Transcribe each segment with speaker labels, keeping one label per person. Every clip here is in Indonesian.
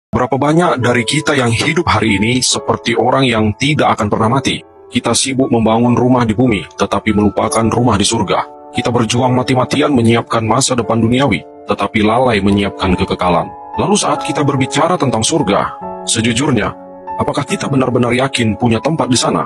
Speaker 1: Berapa banyak dari kita yang hidup hari ini seperti orang yang tidak akan pernah mati? Kita sibuk membangun rumah di bumi, tetapi melupakan rumah di surga. Kita berjuang mati-matian menyiapkan masa depan duniawi, tetapi lalai menyiapkan kekekalan. Lalu saat kita berbicara tentang surga, sejujurnya, apakah kita benar-benar yakin punya tempat di sana?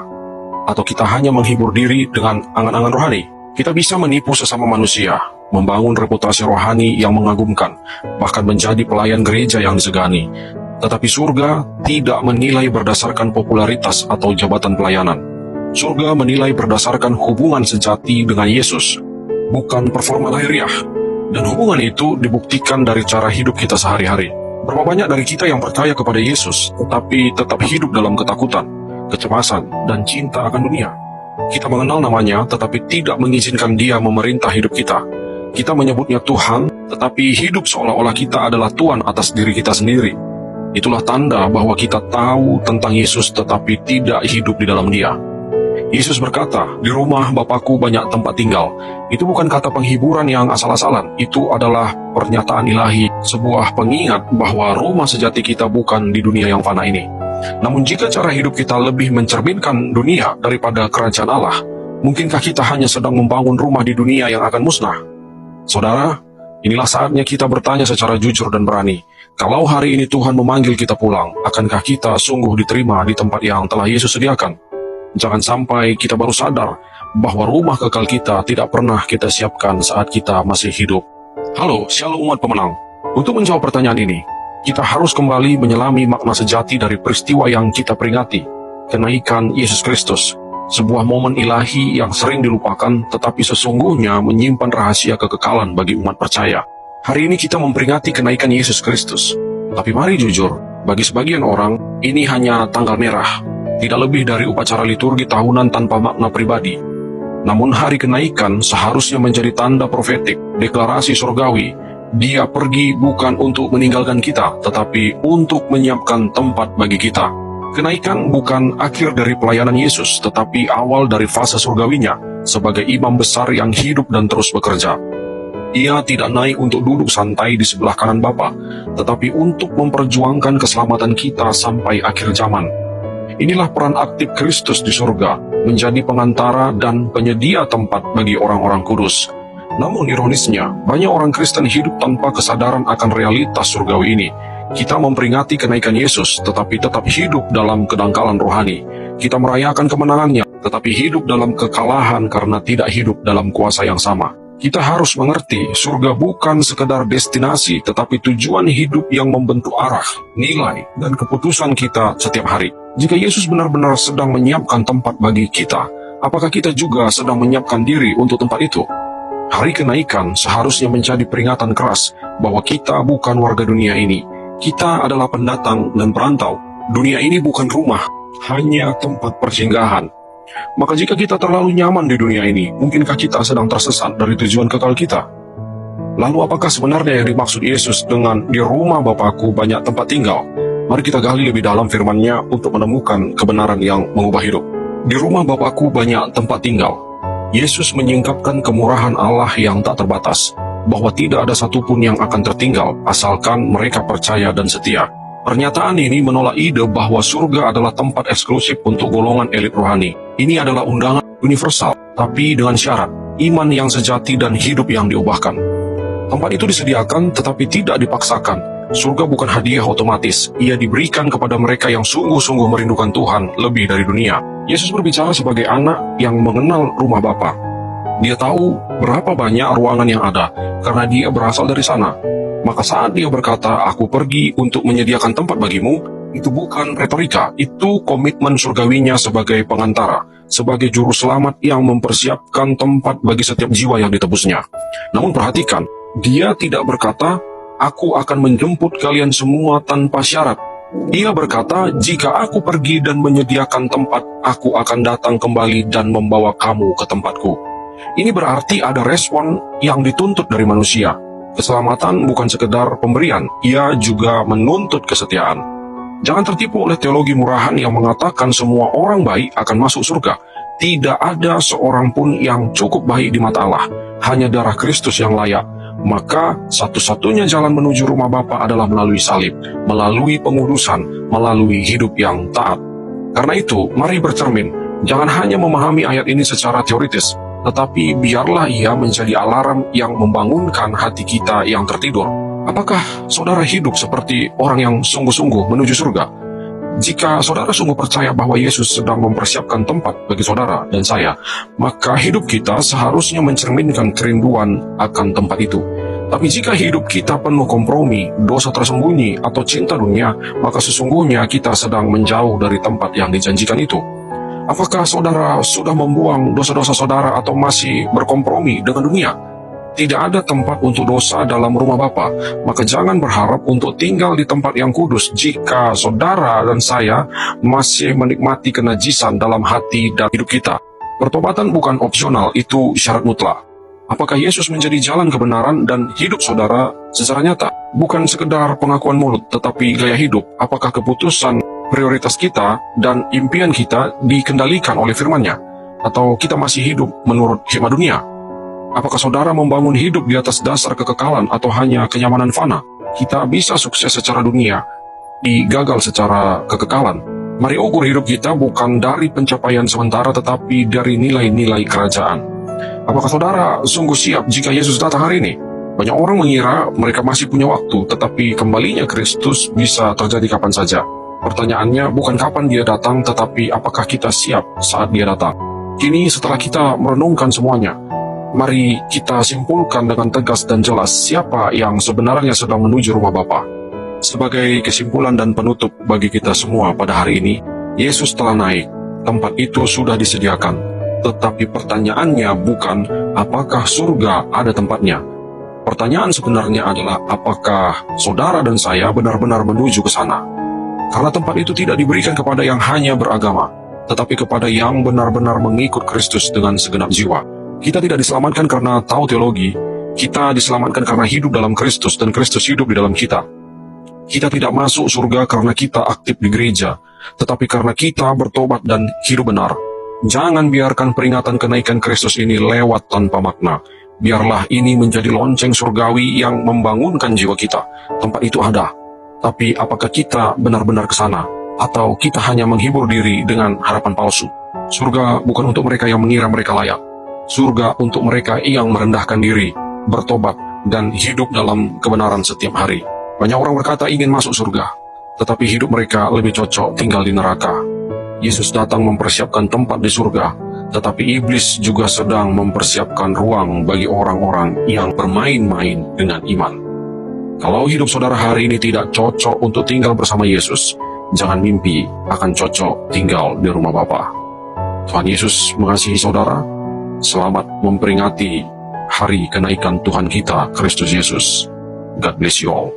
Speaker 1: Atau kita hanya menghibur diri dengan angan-angan rohani? Kita bisa menipu sesama manusia, membangun reputasi rohani yang mengagumkan, bahkan menjadi pelayan gereja yang disegani. Tetapi surga tidak menilai berdasarkan popularitas atau jabatan pelayanan. Surga menilai berdasarkan hubungan sejati dengan Yesus, bukan performa lahiriah. Dan hubungan itu dibuktikan dari cara hidup kita sehari-hari. Berapa banyak dari kita yang percaya kepada Yesus, tetapi tetap hidup dalam ketakutan, kecemasan, dan cinta akan dunia. Kita mengenal namanya, tetapi tidak mengizinkan dia memerintah hidup kita. Kita menyebutnya Tuhan, tetapi hidup seolah-olah kita adalah Tuhan atas diri kita sendiri. Itulah tanda bahwa kita tahu tentang Yesus tetapi tidak hidup di dalam dia. Yesus berkata, di rumah Bapakku banyak tempat tinggal. Itu bukan kata penghiburan yang asal-asalan. Itu adalah pernyataan ilahi, sebuah pengingat bahwa rumah sejati kita bukan di dunia yang fana ini. Namun jika cara hidup kita lebih mencerminkan dunia daripada kerajaan Allah, mungkinkah kita hanya sedang membangun rumah di dunia yang akan musnah? Saudara, inilah saatnya kita bertanya secara jujur dan berani. Kalau hari ini Tuhan memanggil kita pulang, akankah kita sungguh diterima di tempat yang telah Yesus sediakan? Jangan sampai kita baru sadar bahwa rumah kekal kita tidak pernah kita siapkan saat kita masih hidup. Halo, shalom umat pemenang. Untuk menjawab pertanyaan ini, kita harus kembali menyelami makna sejati dari peristiwa yang kita peringati, kenaikan Yesus Kristus. Sebuah momen ilahi yang sering dilupakan, tetapi sesungguhnya menyimpan rahasia kekekalan bagi umat percaya. Hari ini kita memperingati kenaikan Yesus Kristus. Tapi mari jujur, bagi sebagian orang, ini hanya tanggal merah. Tidak lebih dari upacara liturgi tahunan tanpa makna pribadi. Namun hari kenaikan seharusnya menjadi tanda profetik, deklarasi surgawi. Dia pergi bukan untuk meninggalkan kita, tetapi untuk menyiapkan tempat bagi kita. Kenaikan bukan akhir dari pelayanan Yesus, tetapi awal dari fase surgawinya sebagai imam besar yang hidup dan terus bekerja. Ia tidak naik untuk duduk santai di sebelah kanan Bapa, tetapi untuk memperjuangkan keselamatan kita sampai akhir zaman. Inilah peran aktif Kristus di surga, menjadi pengantara dan penyedia tempat bagi orang-orang kudus. Namun ironisnya, banyak orang Kristen hidup tanpa kesadaran akan realitas surgawi ini. Kita memperingati kenaikan Yesus, tetapi tetap hidup dalam kedangkalan rohani. Kita merayakan kemenangannya, tetapi hidup dalam kekalahan karena tidak hidup dalam kuasa yang sama. Kita harus mengerti, surga bukan sekedar destinasi, tetapi tujuan hidup yang membentuk arah, nilai, dan keputusan kita setiap hari. Jika Yesus benar-benar sedang menyiapkan tempat bagi kita, apakah kita juga sedang menyiapkan diri untuk tempat itu? Hari kenaikan seharusnya menjadi peringatan keras bahwa kita bukan warga dunia ini. Kita adalah pendatang dan perantau. Dunia ini bukan rumah, hanya tempat persinggahan. Maka jika kita terlalu nyaman di dunia ini, mungkinkah kita sedang tersesat dari tujuan kekal kita? Lalu apakah sebenarnya yang dimaksud Yesus dengan di rumah Bapakku banyak tempat tinggal? Mari kita gali lebih dalam firman-Nya untuk menemukan kebenaran yang mengubah hidup. Di rumah Bapakku banyak tempat tinggal. Yesus menyingkapkan kemurahan Allah yang tak terbatas, bahwa tidak ada satupun yang akan tertinggal asalkan mereka percaya dan setia. Pernyataan ini menolak ide bahwa surga adalah tempat eksklusif untuk golongan elit rohani. Ini adalah undangan universal, tapi dengan syarat, iman yang sejati dan hidup yang diubahkan. Tempat itu disediakan tetapi tidak dipaksakan. Surga bukan hadiah otomatis, ia diberikan kepada mereka yang sungguh-sungguh merindukan Tuhan lebih dari dunia. Yesus berbicara sebagai anak yang mengenal rumah Bapa. Dia tahu berapa banyak ruangan yang ada, karena dia berasal dari sana. Maka saat dia berkata, aku pergi untuk menyediakan tempat bagimu, itu bukan retorika, itu komitmen surgawinya sebagai pengantara, sebagai juru selamat yang mempersiapkan tempat bagi setiap jiwa yang ditebusnya. Namun perhatikan, dia tidak berkata, aku akan menjemput kalian semua tanpa syarat. Ia berkata, jika aku pergi dan menyediakan tempat, aku akan datang kembali dan membawa kamu ke tempatku. Ini berarti ada respon yang dituntut dari manusia. Keselamatan bukan sekedar pemberian, ia juga menuntut kesetiaan. Jangan tertipu oleh teologi murahan yang mengatakan semua orang baik akan masuk surga. Tidak ada seorang pun yang cukup baik di mata Allah, hanya darah Kristus yang layak. maka satu-satunya jalan menuju rumah Bapa adalah melalui salib, melalui pengudusan, melalui hidup yang taat. Karena itu, mari bercermin, jangan hanya memahami ayat ini secara teoritis, tetapi biarlah ia menjadi alarm yang membangunkan hati kita yang tertidur. Apakah saudara hidup seperti orang yang sungguh-sungguh menuju surga? Jika saudara sungguh percaya bahwa Yesus sedang mempersiapkan tempat bagi saudara dan saya, maka hidup kita seharusnya mencerminkan kerinduan akan tempat itu. Tapi jika hidup kita penuh kompromi, dosa tersembunyi, atau cinta dunia, maka sesungguhnya kita sedang menjauh dari tempat yang dijanjikan itu. Apakah saudara sudah membuang dosa-dosa saudara atau masih berkompromi dengan dunia? Tidak ada tempat untuk dosa dalam rumah Bapa, maka jangan berharap untuk tinggal di tempat yang kudus jika saudara dan saya masih menikmati kenajisan dalam hati dan hidup kita. Pertobatan bukan opsional, itu syarat mutlak. Apakah Yesus menjadi jalan kebenaran dan hidup saudara secara nyata? Bukan sekedar pengakuan mulut, tetapi gaya hidup. Apakah keputusan, prioritas kita, dan impian kita dikendalikan oleh firman-Nya? Atau kita masih hidup menurut hikmat dunia? Apakah saudara membangun hidup di atas dasar kekekalan atau hanya kenyamanan fana? Kita bisa sukses secara dunia, digagal secara kekekalan. Mari ukur hidup kita bukan dari pencapaian sementara, tetapi dari nilai-nilai kerajaan. Apakah saudara sungguh siap jika Yesus datang hari ini? Banyak orang mengira mereka masih punya waktu, tetapi kembalinya Kristus bisa terjadi kapan saja. Pertanyaannya bukan kapan dia datang, tetapi apakah kita siap saat dia datang. Kini setelah kita merenungkan semuanya, mari kita simpulkan dengan tegas dan jelas siapa yang sebenarnya sedang menuju rumah Bapa. Sebagai kesimpulan dan penutup bagi kita semua pada hari ini, Yesus telah naik, tempat itu sudah disediakan. Tetapi pertanyaannya bukan apakah surga ada tempatnya. Pertanyaan sebenarnya adalah apakah saudara dan saya benar-benar menuju ke sana. Karena tempat itu tidak diberikan kepada yang hanya beragama, tetapi kepada yang benar-benar mengikut Kristus dengan segenap jiwa. Kita tidak diselamatkan karena tahu teologi, kita diselamatkan karena hidup dalam Kristus dan Kristus hidup di dalam kita. Kita tidak masuk surga karena kita aktif di gereja, tetapi karena kita bertobat dan hidup benar. Jangan biarkan peringatan kenaikan Kristus ini lewat tanpa makna. Biarlah ini menjadi lonceng surgawi yang membangunkan jiwa kita. Tempat itu ada. Tapi apakah kita benar-benar ke sana? Atau kita hanya menghibur diri dengan harapan palsu? Surga bukan untuk mereka yang mengira mereka layak. Surga untuk mereka yang merendahkan diri, bertobat, dan hidup dalam kebenaran setiap hari. Banyak orang berkata ingin masuk surga, tetapi hidup mereka lebih cocok tinggal di neraka. Yesus datang mempersiapkan tempat di surga, tetapi iblis juga sedang mempersiapkan ruang bagi orang-orang yang bermain-main dengan iman. Kalau hidup saudara hari ini tidak cocok untuk tinggal bersama Yesus, jangan mimpi akan cocok tinggal di rumah Bapa. Tuhan Yesus mengasihi saudara. Selamat memperingati hari kenaikan Tuhan kita, Kristus Yesus. God bless you all.